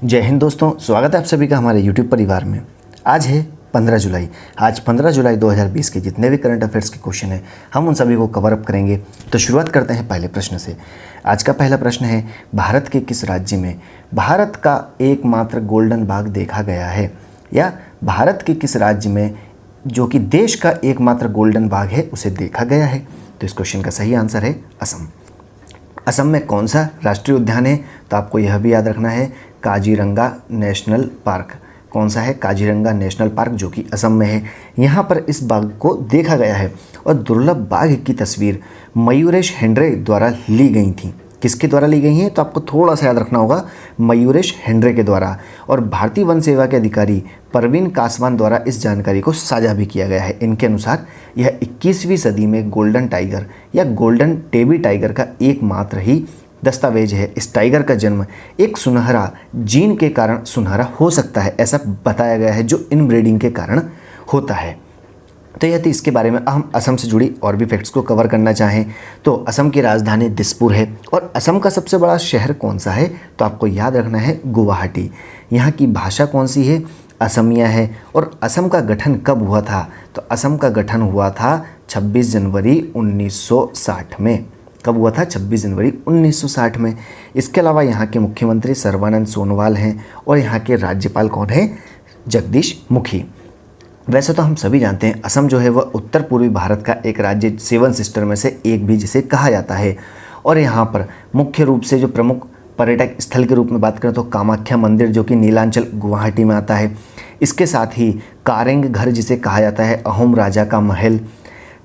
जय हिंद दोस्तों, स्वागत है आप सभी का हमारे YouTube परिवार में। आज है 15 जुलाई। आज 15 जुलाई 2020 के जितने भी करंट अफेयर्स के क्वेश्चन हैं हम उन सभी को कवर अप करेंगे। तो शुरुआत करते हैं पहले प्रश्न से। आज का पहला प्रश्न है, भारत के किस राज्य में भारत का एकमात्र गोल्डन बाघ देखा गया है? या भारत के किस राज्य में जो कि देश का एकमात्र गोल्डन बाघ है उसे देखा गया है? तो इस क्वेश्चन का सही आंसर है असम। असम में कौन सा राष्ट्रीय उद्यान है? तो आपको यह भी याद रखना है काजीरंगा नेशनल पार्क। कौन सा है? काजीरंगा नेशनल पार्क, जो कि असम में है। यहाँ पर इस बाघ को देखा गया है और दुर्लभ बाघ की तस्वीर मयूरेश हेंड्रे द्वारा ली गई थी। किसके द्वारा ली गई हैं? तो आपको थोड़ा सा याद रखना होगा, मयूरेश हेंड्रे के द्वारा। और भारतीय वन सेवा के अधिकारी परवीन कासवान द्वारा इस जानकारी को साझा भी किया गया है। इनके अनुसार यह 21वीं सदी में गोल्डन टाइगर या गोल्डन टेबी टाइगर का एकमात्र ही दस्तावेज है। इस टाइगर का जन्म एक सुनहरा जीन के कारण सुनहरा हो सकता है, ऐसा बताया गया है, जो इनब्रीडिंग के कारण होता है। तो यह थी इसके बारे में। हम असम से जुड़ी और भी फैक्ट्स को कवर करना चाहें तो असम की राजधानी दिसपुर है। और असम का सबसे बड़ा शहर कौन सा है? तो आपको याद रखना है गुवाहाटी। यहाँ की भाषा कौन सी है? असमिया है। और असम का गठन कब हुआ था? तो असम का गठन हुआ था 26 जनवरी 1960 में। कब हुआ था? 26 जनवरी 1960 में। इसके अलावा यहाँ के मुख्यमंत्री सर्बानंद सोनोवाल हैं और यहाँ के राज्यपाल कौन है? जगदीश मुखी। वैसे तो हम सभी जानते हैं असम जो है वह उत्तर पूर्वी भारत का एक राज्य 7 सिस्टर में से एक भी जिसे कहा जाता है। और यहाँ पर मुख्य रूप से जो प्रमुख पर्यटक स्थल के रूप में बात करें तो कामाख्या मंदिर, जो कि नीलांचल गुवाहाटी में आता है। इसके साथ ही कारेंग घर जिसे कहा जाता है अहोम राजा का महल,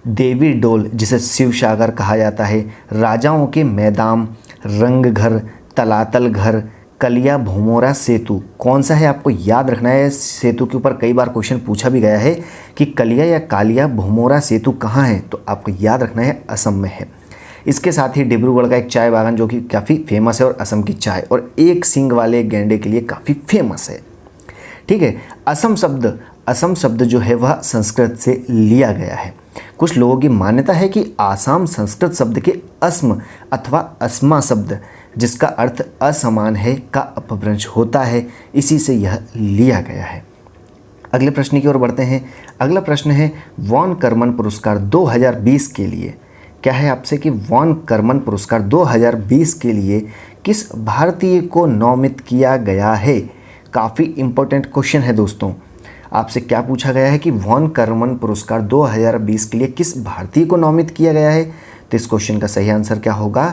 देवी डोल जिसे शिव सागर कहा जाता है, राजाओं के मैदान, रंग घर, तलातल घर, कलिया भोमोरा सेतु। कौन सा है? आपको याद रखना है। सेतु के ऊपर कई बार क्वेश्चन पूछा भी गया है कि कलिया या कालिया भोमोरा सेतु कहाँ है, तो आपको याद रखना है असम में है। इसके साथ ही डिब्रूगढ़ का एक चाय बागान जो कि काफ़ी फेमस है और असम की चाय और एक सींग वाले गैंडे के लिए काफ़ी फेमस है। ठीक है। असम शब्द जो है वह संस्कृत से लिया गया है। कुछ लोगों की मान्यता है कि आसाम संस्कृत शब्द के अस्म अथवा अस्मा शब्द जिसका अर्थ असमान है का अपभ्रंश होता है, इसी से यह लिया गया है। अगले प्रश्न की ओर बढ़ते हैं। अगला प्रश्न है वॉन करमन पुरस्कार 2020 के लिए। क्या है आपसे कि वॉन करमन पुरस्कार 2020 के लिए किस भारतीय को नामित किया गया है? काफ़ी इंपॉर्टेंट क्वेश्चन है दोस्तों। आपसे क्या पूछा गया है कि वॉन करमन पुरस्कार 2020 के लिए किस भारतीय को नामित किया गया है? तो इस क्वेश्चन का सही आंसर क्या होगा?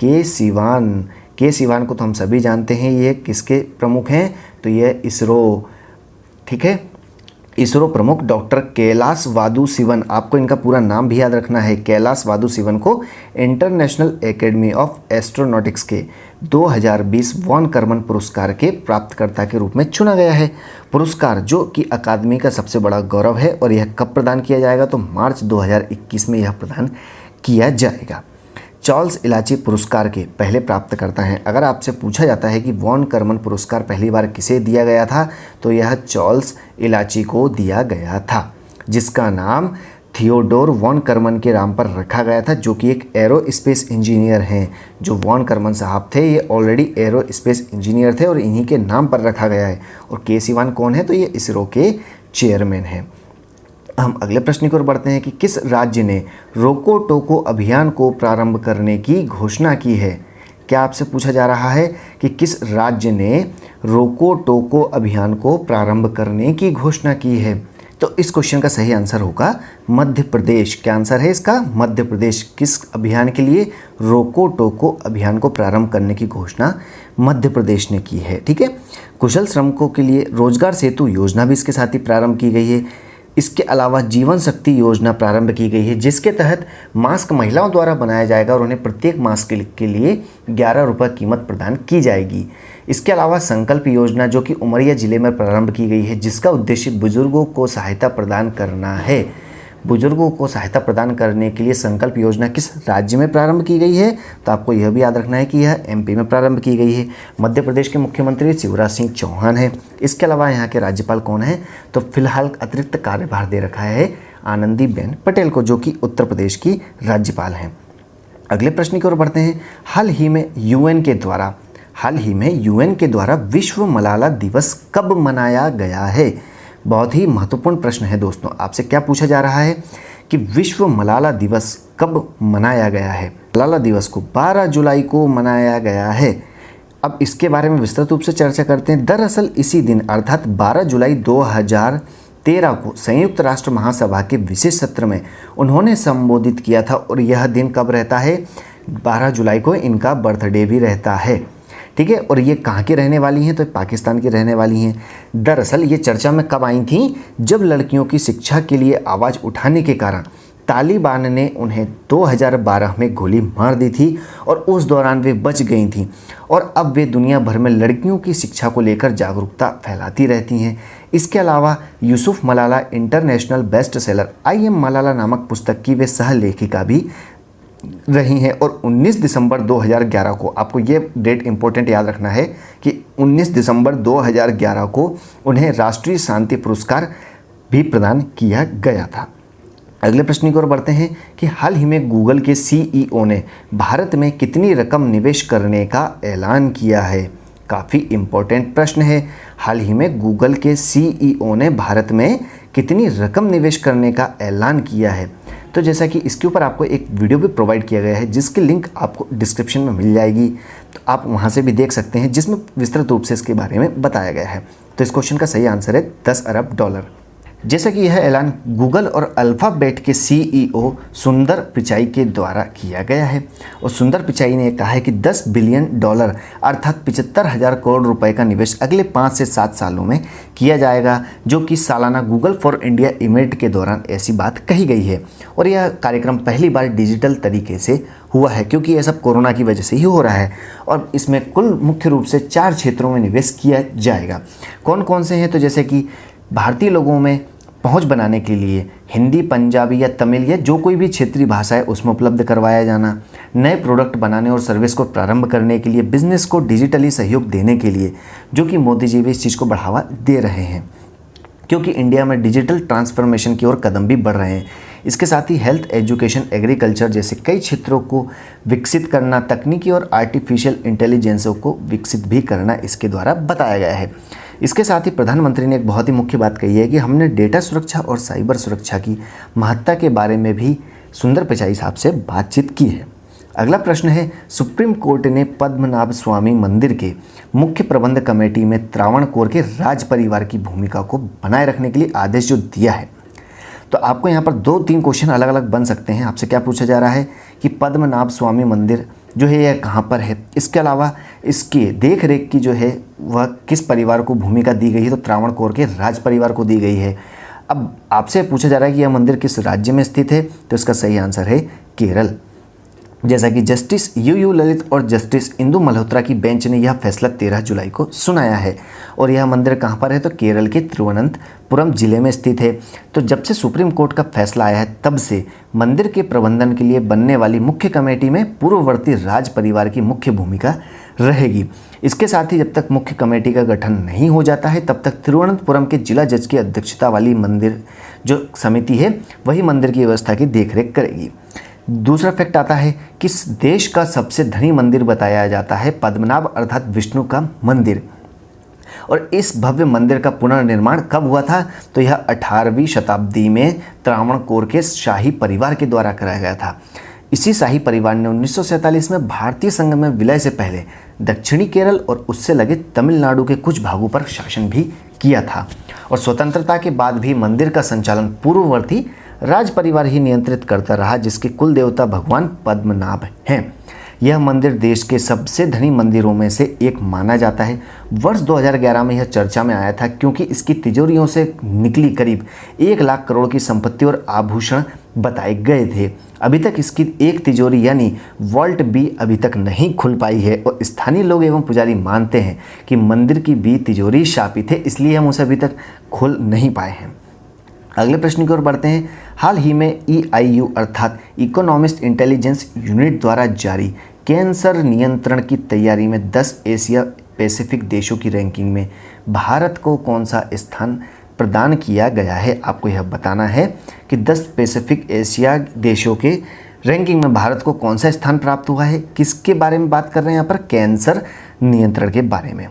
के सिवान। के सिवान को तो हम सभी जानते हैं, ये किसके प्रमुख हैं? तो ये इसरो, ठीक है, इसरो प्रमुख डॉक्टर कैलाश वासुदेवन। आपको इनका पूरा नाम भी याद रखना है। कैलाश वासुदेवन को इंटरनेशनल एकेडमी ऑफ एस्ट्रोनॉटिक्स के 2020 वॉन करमन पुरस्कार के प्राप्तकर्ता के रूप में चुना गया है। पुरस्कार जो कि अकादमी का सबसे बड़ा गौरव है। और यह कब प्रदान किया जाएगा? तो मार्च 2021 में यह प्रदान किया जाएगा। चार्ल्स इलाची पुरस्कार के पहले प्राप्तकर्ता हैं। अगर आपसे पूछा जाता है कि वॉन करमन पुरस्कार पहली बार किसे दिया गया था, तो यह चार्ल्स इलाची को दिया गया था, जिसका नाम थियोडोर वॉन करमन के नाम पर रखा गया था, जो कि एक एरोस्पेस इंजीनियर हैं। जो वॉन करमन साहब थे ये ऑलरेडी एरोस्पेस इंजीनियर थे और इन्हीं के नाम पर रखा गया है। और के सिवान कौन है? तो ये इसरो के चेयरमैन हैं। हम अगले प्रश्न की ओर बढ़ते हैं कि किस राज्य ने रोको टोको अभियान को प्रारंभ करने की घोषणा की है? क्या आपसे पूछा जा रहा है कि किस राज्य ने रोको टोको अभियान को प्रारंभ करने की घोषणा की है? तो इस क्वेश्चन का सही आंसर होगा मध्य प्रदेश। क्या आंसर है इसका? मध्य प्रदेश। किस अभियान के लिए? रोको टोको अभियान को प्रारंभ करने की घोषणा मध्य प्रदेश ने की है। ठीक है। कुशल श्रमिकों के लिए रोजगार सेतु योजना भी इसके साथ ही प्रारंभ की गई है। इसके अलावा जीवन शक्ति योजना प्रारंभ की गई है, जिसके तहत मास्क महिलाओं द्वारा बनाया जाएगा और उन्हें प्रत्येक मास्क के लिए 11 रुपये कीमत प्रदान की जाएगी। इसके अलावा संकल्प योजना जो कि उमरिया जिले में प्रारंभ की गई है, जिसका उद्देश्य बुजुर्गों को सहायता प्रदान करना है। बुजुर्गों को सहायता प्रदान करने के लिए संकल्प योजना किस राज्य में प्रारंभ की गई है? तो आपको यह भी याद रखना है कि यह एमपी में प्रारंभ की गई है। मध्य प्रदेश के मुख्यमंत्री शिवराज सिंह चौहान हैं। इसके अलावा यहाँ के राज्यपाल कौन हैं? तो फिलहाल अतिरिक्त कार्यभार दे रखा है आनंदीबेन पटेल को, जो कि उत्तर प्रदेश की राज्यपाल हैं। अगले प्रश्न की ओर बढ़ते हैं। हाल ही में यूएन के द्वारा हाल ही में यूएन के द्वारा विश्व मलाला दिवस कब मनाया गया है? बहुत ही महत्वपूर्ण प्रश्न है दोस्तों। आपसे क्या पूछा जा रहा है कि विश्व मलाला दिवस कब मनाया गया है? मलाला दिवस को 12 जुलाई को मनाया गया है। अब इसके बारे में विस्तृत रूप से चर्चा करते हैं। दरअसल इसी दिन अर्थात 12 जुलाई 2013 को संयुक्त राष्ट्र महासभा के विशेष सत्र में उन्होंने संबोधित किया था और यह दिन कब रहता है? 12 जुलाई को इनका बर्थडे भी रहता है। ठीक है, और ये कहाँ की रहने वाली हैं? तो पाकिस्तान की रहने वाली हैं। दरअसल ये चर्चा में कब आई थी? जब लड़कियों की शिक्षा के लिए आवाज़ उठाने के कारण तालिबान ने उन्हें 2012 में गोली मार दी थी और उस दौरान वे बच गई थीं और अब वे दुनिया भर में लड़कियों की शिक्षा को लेकर जागरूकता फैलाती रहती हैं। इसके अलावा Yusuf Malala international best seller I am Malala नामक पुस्तक की वे सह लेखिका भी रही हैं और 19 दिसंबर 2011 को, आपको ये डेट इंपॉर्टेंट याद रखना है कि 19 दिसंबर 2011 को उन्हें राष्ट्रीय शांति पुरस्कार भी प्रदान किया गया था। अगले प्रश्न की ओर बढ़ते हैं कि हाल ही में गूगल के सीईओ ने भारत में कितनी रकम निवेश करने का ऐलान किया है? काफ़ी इम्पोर्टेंट प्रश्न है। हाल ही में गूगल के सीईओ ने भारत में कितनी रकम निवेश करने का ऐलान किया है? तो जैसा कि इसके ऊपर आपको एक वीडियो भी प्रोवाइड किया गया है जिसकी लिंक आपको डिस्क्रिप्शन में मिल जाएगी, तो आप वहां से भी देख सकते हैं, जिसमें विस्तृत रूप से इसके बारे में बताया गया है। तो इस क्वेश्चन का सही आंसर है 10 अरब डॉलर। जैसा कि यह ऐलान गूगल और अल्फ़ाबेट के सीईओ सुंदर पिचाई के द्वारा किया गया है और सुंदर पिचाई ने कहा है कि $10 बिलियन अर्थात 75,000 करोड़ रुपए का निवेश अगले 5 से 7 सालों में किया जाएगा, जो कि सालाना गूगल फॉर इंडिया इवेंट के दौरान ऐसी बात कही गई है। और यह कार्यक्रम पहली बार डिजिटल तरीके से हुआ है क्योंकि यह सब कोरोना की वजह से ही हो रहा है और इसमें कुल मुख्य रूप से 4 क्षेत्रों में निवेश किया जाएगा। कौन कौन से हैं? तो जैसे कि भारतीय लोगों में पहुंच बनाने के लिए हिंदी, पंजाबी या तमिल या जो कोई भी क्षेत्रीय भाषा है उसमें उपलब्ध करवाया जाना, नए प्रोडक्ट बनाने और सर्विस को प्रारंभ करने के लिए बिजनेस को डिजिटली सहयोग देने के लिए, जो कि मोदी जी भी इस चीज़ को बढ़ावा दे रहे हैं क्योंकि इंडिया में डिजिटल ट्रांसफॉर्मेशन की ओर कदम भी बढ़ रहे हैं। इसके साथ ही हेल्थ, एजुकेशन, एग्रीकल्चर जैसे कई क्षेत्रों को विकसित करना, तकनीकी और आर्टिफिशियल इंटेलिजेंसों को विकसित भी करना इसके द्वारा बताया गया है। इसके साथ ही प्रधानमंत्री ने एक बहुत ही मुख्य बात कही है कि हमने डेटा सुरक्षा और साइबर सुरक्षा की महत्ता के बारे में भी सुंदर पिचाई साहब से बातचीत की है। अगला प्रश्न है, सुप्रीम कोर्ट ने पद्मनाभ स्वामी मंदिर के मुख्य प्रबंध कमेटी में त्रावणकोर के राज परिवार की भूमिका को बनाए रखने के लिए आदेश जो दिया है, तो आपको यहाँ पर 2-3 क्वेश्चन अलग अलग बन सकते हैं। आपसे क्या पूछा जा रहा है कि पद्मनाभ स्वामी मंदिर जो है यह कहाँ पर है, इसके अलावा इसकी देख रेख की जो है वह किस परिवार को भूमिका दी गई है? तो त्रावणकोर के राज परिवार को दी गई है। अब आपसे पूछा जा रहा है कि यह मंदिर किस राज्य में स्थित है, तो इसका सही आंसर है केरल। जैसा कि जस्टिस यू ललित और जस्टिस इंदु मल्होत्रा की बेंच ने यह फैसला 13 जुलाई को सुनाया है और यह मंदिर कहाँ पर है? तो केरल के तिरुवनंतपुरम जिले में स्थित है। तो जब से सुप्रीम कोर्ट का फैसला आया है तब से मंदिर के प्रबंधन के लिए बनने वाली मुख्य कमेटी में पूर्ववर्ती राज परिवार की मुख्य भूमिका रहेगी। इसके साथ ही जब तक मुख्य कमेटी का गठन नहीं हो जाता है तब तक तिरुवनंतपुरम के जिला जज की अध्यक्षता वाली मंदिर जो समिति है वही मंदिर की व्यवस्था की देखरेख करेगी। दूसरा फैक्ट आता है, किस देश का सबसे धनी मंदिर बताया जाता है? पद्मनाभ अर्थात विष्णु का मंदिर। और इस भव्य मंदिर का पुनर्निर्माण कब हुआ था? तो यह 18वीं शताब्दी में त्रावणकोर के शाही परिवार के द्वारा कराया गया था। इसी शाही परिवार ने 1947 में भारतीय संघ में विलय से पहले दक्षिणी केरल और उससे लगे तमिलनाडु के कुछ भागों पर शासन भी किया था और स्वतंत्रता के बाद भी मंदिर का संचालन पूर्ववर्ती राज परिवार ही नियंत्रित करता रहा, जिसके कुल देवता भगवान पद्मनाभ हैं। यह मंदिर देश के सबसे धनी मंदिरों में से एक माना जाता है। वर्ष 2011 में यह चर्चा में आया था क्योंकि इसकी तिजोरियों से निकली करीब 1 लाख करोड़ की संपत्ति और आभूषण बताए गए थे। अभी तक इसकी एक तिजोरी यानी वॉल्ट भी अभी तक नहीं खुल पाई है और स्थानीय लोग एवं पुजारी मानते हैं कि मंदिर की भी तिजोरी शापित है, इसलिए हम उसे अभी तक खोल नहीं पाए हैं। अगले प्रश्न की ओर बढ़ते हैं। हाल ही में EIU अर्थात इकोनॉमिस्ट इंटेलिजेंस यूनिट द्वारा जारी कैंसर नियंत्रण की तैयारी में 10 एशिया पैसिफिक देशों की रैंकिंग में भारत को कौन सा स्थान प्रदान किया गया है? आपको यह बताना है कि 10 पैसिफिक एशिया देशों के रैंकिंग में भारत को कौन सा स्थान प्राप्त हुआ है? किसके बारे में बात कर रहे हैं यहाँ पर? कैंसर नियंत्रण के बारे में।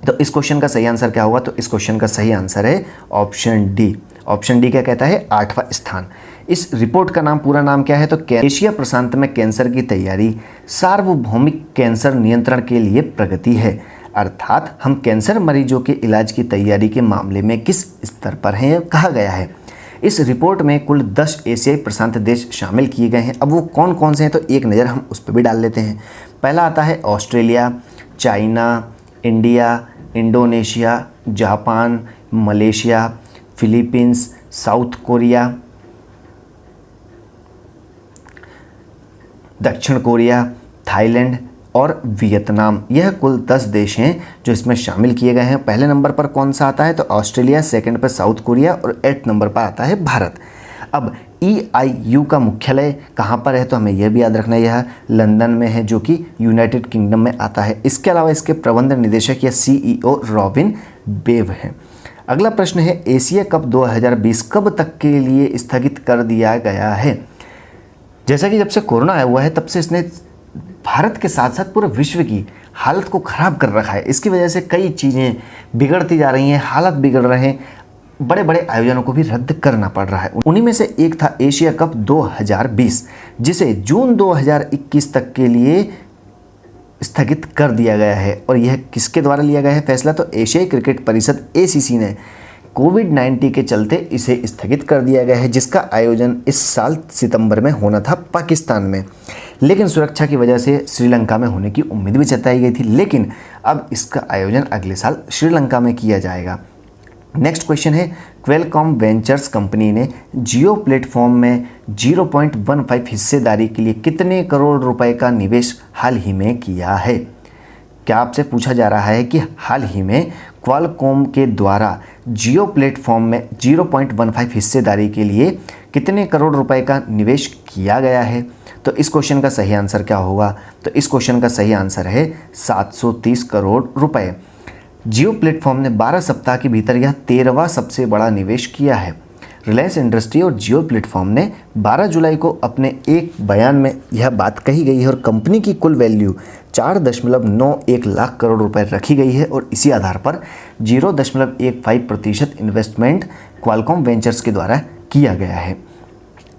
तो इस क्वेश्चन का सही आंसर क्या होगा? तो इस क्वेश्चन का सही आंसर है ऑप्शन डी। ऑप्शन डी क्या कहता है? 8वां स्थान। इस रिपोर्ट का पूरा नाम क्या है? तो एशिया प्रशांत में कैंसर की तैयारी, सार्वभौमिक कैंसर नियंत्रण के लिए प्रगति है। अर्थात हम कैंसर मरीजों के इलाज की तैयारी के मामले में किस स्तर पर हैं, कहा गया है। इस रिपोर्ट में कुल 10 एशियाई प्रशांत देश शामिल किए गए हैं। अब वो कौन कौन से हैं, तो एक नज़र हम उस पर भी डाल लेते हैं। पहला आता है Australia, China, India, Indonesia, Japan, Malaysia, Philippines, south Korea, दक्षिण कोरिया, थाईलैंड और वियतनाम। यह कुल 10 देश हैं जो इसमें शामिल किए गए हैं। पहले नंबर पर कौन सा आता है? तो ऑस्ट्रेलिया, सेकंड पर साउथ कोरिया और 8 नंबर पर आता है भारत। अब EIU का मुख्यालय कहाँ पर है? तो हमें यह भी याद रखना है, यह लंदन में है, जो कि यूनाइटेड किंगडम में आता है। इसके अलावा इसके प्रबंध निदेशक या CEO रॉबिन बेव हैं। अगला प्रश्न है, एशिया कप 2020 कब तक के लिए स्थगित कर दिया गया है? जैसा कि जब से कोरोना आया हुआ है तब से इसने भारत के साथ साथ पूरे विश्व की हालत को ख़राब कर रखा है। इसकी वजह से कई चीज़ें बिगड़ती जा रही हैं, हालात बिगड़ रहे हैं, बड़े बड़े आयोजनों को भी रद्द करना पड़ रहा है। उन्हीं में से एक था एशिया कप 2020, जिसे जून 2021 तक के लिए स्थगित कर दिया गया है। और यह किसके द्वारा लिया गया है फैसला? तो एशियाई क्रिकेट परिषद ACC ने कोविड-19 के चलते इसे स्थगित कर दिया गया है, जिसका आयोजन इस साल सितंबर में होना था पाकिस्तान में, लेकिन सुरक्षा की वजह से श्रीलंका में होने की उम्मीद भी जताई गई थी। लेकिन अब इसका आयोजन अगले साल श्रीलंका में किया जाएगा। नेक्स्ट क्वेश्चन है, क्वेलकॉम वेंचर्स कंपनी ने जियो प्लेटफॉर्म में 0.15 हिस्सेदारी के लिए कितने करोड़ रुपए का निवेश हाल ही में किया है? क्या आपसे पूछा जा रहा है कि हाल ही में क्वालकॉम के द्वारा जियो प्लेटफॉर्म में 0.15 हिस्सेदारी के लिए कितने करोड़ रुपए का निवेश किया गया है? तो इस क्वेश्चन का सही आंसर क्या होगा? तो इस क्वेश्चन का सही आंसर है 730 करोड़ रुपए। जियो प्लेटफॉर्म ने 12 सप्ताह के भीतर यह 13वां सबसे बड़ा निवेश किया है। रिलायंस इंडस्ट्री और जियो प्लेटफॉर्म ने 12 जुलाई को अपने एक बयान में यह बात कही गई है और कंपनी की कुल वैल्यू 4.91 लाख करोड़ रुपए रखी गई है और इसी आधार पर 0.15% इन्वेस्टमेंट क्वालकॉम वेंचर्स के द्वारा किया गया है।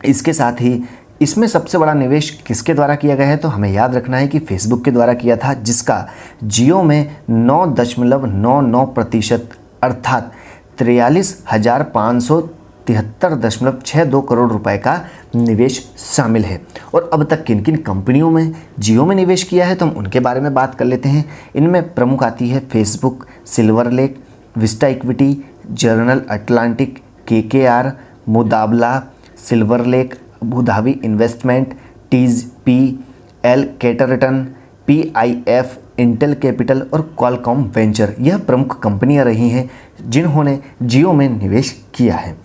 इसके साथ ही इसमें सबसे बड़ा निवेश किसके द्वारा किया गया है? तो हमें याद रखना है कि फेसबुक के द्वारा किया था, जिसका जियो में 9.99% अर्थात 43,573.62 करोड़ रुपए का निवेश शामिल है। और अब तक किन किन कंपनियों में जियो में निवेश किया है तो हम उनके बारे में बात कर लेते हैं। इनमें प्रमुख आती है Facebook, Silver Lake, Vista Equity, General Atlantic, KKR, Mubadala, Silver Lake, Abu Dhabi Investment, TPL Catterton, PIF, Intel Capital और क्वालकॉम वेंचर। यह प्रमुख कंपनियां रही हैं जिन्होंने जियो में निवेश किया है।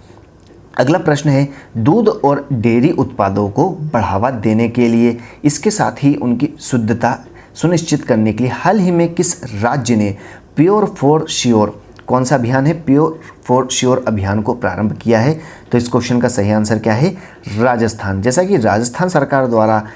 अगला प्रश्न है, दूध और डेयरी उत्पादों को बढ़ावा देने के लिए, इसके साथ ही उनकी शुद्धता सुनिश्चित करने के लिए हाल ही में किस राज्य ने प्योर फॉर श्योर, कौन सा अभियान है, प्योर फॉर श्योर अभियान को प्रारंभ किया है? तो इस क्वेश्चन का सही आंसर क्या है? राजस्थान। जैसा कि राजस्थान सरकार द्वारा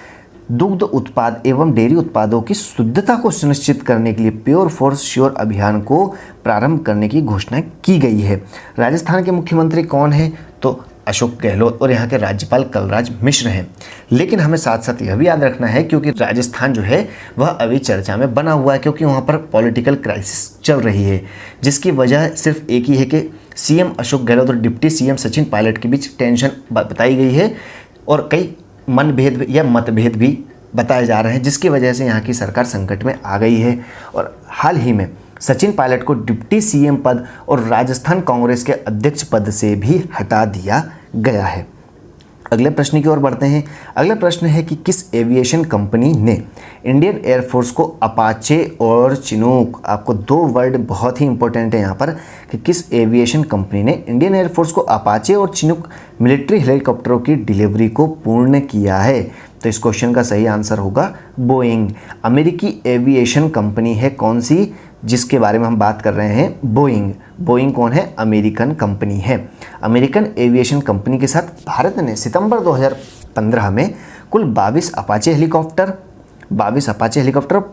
दुग्ध उत्पाद एवं डेयरी उत्पादों की शुद्धता को सुनिश्चित करने के लिए प्योर फॉर श्योर अभियान को प्रारंभ करने की घोषणा की गई है। राजस्थान के मुख्यमंत्री कौन है? तो अशोक गहलोत और यहाँ के राज्यपाल कलराज मिश्र हैं। लेकिन हमें साथ साथ यह भी याद रखना है क्योंकि राजस्थान जो है वह अभी चर्चा में बना हुआ है, क्योंकि वहाँ पर पॉलिटिकल क्राइसिस चल रही है, जिसकी वजह सिर्फ एक ही है कि CM अशोक गहलोत और डिप्टी CM सचिन पायलट के बीच टेंशन बताई गई है और कई मनभेद या मतभेद भी बताए जा रहे हैं, जिसकी वजह से यहाँ की सरकार संकट में आ गई है। और हाल ही में सचिन पायलट को डिप्टी CM पद और राजस्थान कांग्रेस के अध्यक्ष पद से भी हटा दिया गया है। अगले प्रश्न की ओर बढ़ते हैं। अगला प्रश्न है कि किस एविएशन कंपनी ने इंडियन एयरफोर्स को अपाचे और चिनूक, आपको 2 वर्ड बहुत ही इंपॉर्टेंट है यहाँ पर, कि किस एविएशन कंपनी ने इंडियन एयरफोर्स को अपाचे और चिनूक मिलिट्री हेलीकॉप्टरों की डिलीवरी को पूर्ण किया है? तो इस क्वेश्चन का सही आंसर होगा बोइंग। अमेरिकी एविएशन कंपनी है कौन सी जिसके बारे में हम बात कर रहे हैं? बोइंग। बोइंग कौन है? अमेरिकन कंपनी है। अमेरिकन एविएशन कंपनी के साथ भारत ने सितंबर 2015 में कुल 22 अपाचे हेलीकॉप्टर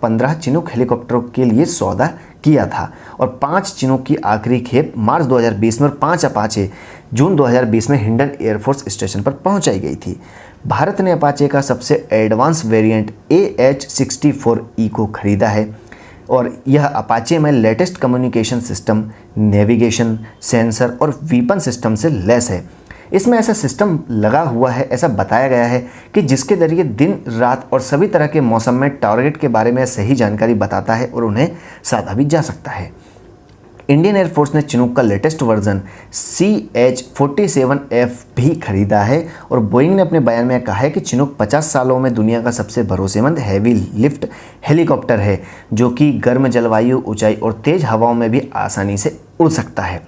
15 चिनूक हेलीकॉप्टरों के लिए सौदा किया था और 5 चिनूक की आखिरी खेप मार्च 2020 में और 5 अपाचे जून 2020 में हिंडन एयरफोर्स स्टेशन पर पहुंचाई गई थी। भारत ने अपाचे का सबसे एडवांस वेरिएंट AH-64E को खरीदा है और यह अपाचे में latest communication system, navigation, sensor और वीपन सिस्टम से लैस है। इसमें ऐसा सिस्टम लगा हुआ है, ऐसा बताया गया है कि जिसके जरिए दिन रात और सभी तरह के मौसम में टारगेट के बारे में सही जानकारी बताता है और उन्हें साधा भी जा सकता है। इंडियन एयरफोर्स ने चिनूक का लेटेस्ट वर्जन CH-47F भी खरीदा है और बोइंग ने अपने बयान में कहा है कि चिनूक 50 सालों में दुनिया का सबसे भरोसेमंद हैवी लिफ्ट हेलीकॉप्टर है जो कि गर्म जलवायु, ऊंचाई और तेज़ हवाओं में भी आसानी से उड़ सकता है।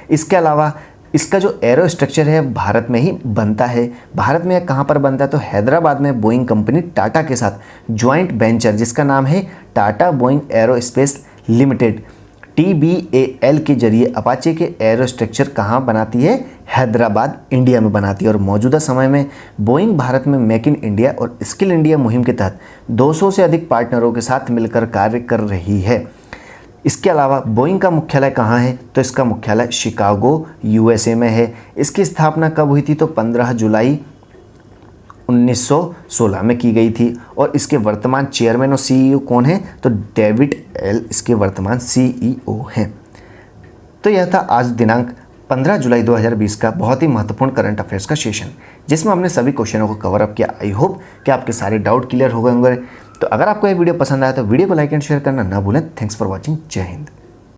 इसके अलावा इसका जो एरो स्ट्रक्चर है भारत में ही बनता है। भारत में कहाँ पर बनता है तो हैदराबाद में बोइंग कंपनी टाटा के साथ ज्वाइंट वेंचर जिसका नाम है Tata Boeing aerospace limited TBAL के जरिए अपाचे के एरो स्ट्रक्चर कहाँ बनाती है, हैदराबाद, इंडिया में बनाती है। और मौजूदा समय में बोइंग भारत में मेक इन इंडिया और स्किल इंडिया मुहिम के तहत 200 से अधिक पार्टनरों के साथ मिलकर कार्य कर रही है। इसके अलावा बोइंग का मुख्यालय कहाँ है तो इसका मुख्यालय शिकागो USA में है। इसकी स्थापना कब हुई थी तो 15 जुलाई 1916 में की गई थी और इसके वर्तमान चेयरमैन और CEO कौन है तो डेविड एल इसके वर्तमान CEO हैं। तो यह था आज दिनांक 15 जुलाई 2020 का बहुत ही महत्वपूर्ण करंट अफेयर्स का सेशन जिसमें हमने सभी क्वेश्चनों को कवर अप किया। आई होप कि आपके सारे डाउट क्लियर हो गए होंगे। तो अगर आपको यह वीडियो पसंद आया तो वीडियो को लाइक एंड शेयर करना ना भूलें। Thanks for watching. जय हिंद।